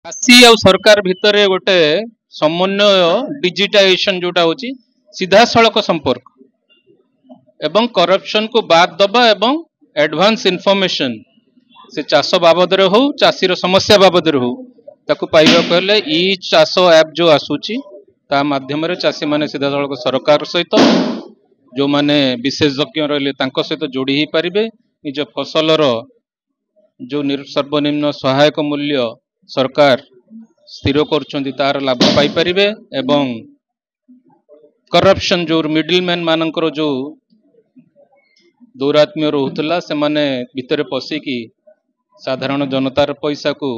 चाषी आ सरकार भितर गोटे समन्वय डिजिटाइजेशन जोटा होची सीधा सड़क संपर्क एवं करप्शन को बाद दबा एवं एडवांस इनफॉरमेशन से चाष बाबद हो चाषीर समस्या बाबद हो ताकू पाइबा कहले ई चाष ऐप जो आसूची ता माध्यम रे चाषी माने सीधा सड़क सरकार सहित जो माने विशेषज्ञ रहिले तांको सहित जोड़ी ही पारिबे निज फसलर जो सर्वनिम्न सहायक मूल्य सरकार स्थिर कर तार लाभ पाई परिबे एवं करप्शन जो मिडिल मैन मानकर जो दौरात्म्य रोला से माने भितर पशिकी साधारण जनतार पैसा को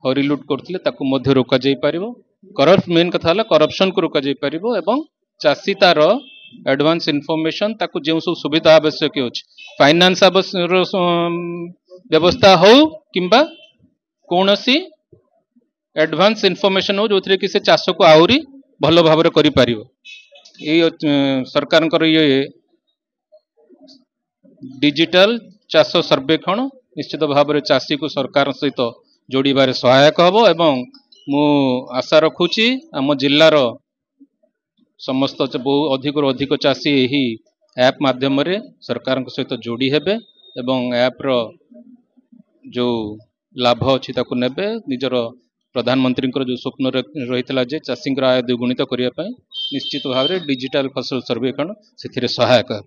हरिलुट करते रोक करप्ट मेन कथा करप्शन को रोक एवं चाषी तार एडवांस इनफॉरमेशन ताकू जो सब सुविधा आवश्यक अच्छे फाइनान्स व्यवस्था हो किंबा कौन सी एडवांस इनफॉरमेशन हो जो कि से चाष को आहरी भल भाव सरकार ये डिजिटल चाष सर्वेक्षण निश्चित भाव में चाषी को सरकार सहित जोड़बार सहायक हम एवं मु आशा रखुची आम जिलार समस्त बहु अधिक चाषी यही ऐप माध्यम सरकार सहित जोड़ी हेबे एवं ऐप रो जो लाभ अच्छी नेबे निजर प्रधानमंत्री जो स्वप्न रही जे चाषी आय द्विगुणित करने निश्चित भाव में डिजिटल फसल सर्वेक्षण से सहायक है।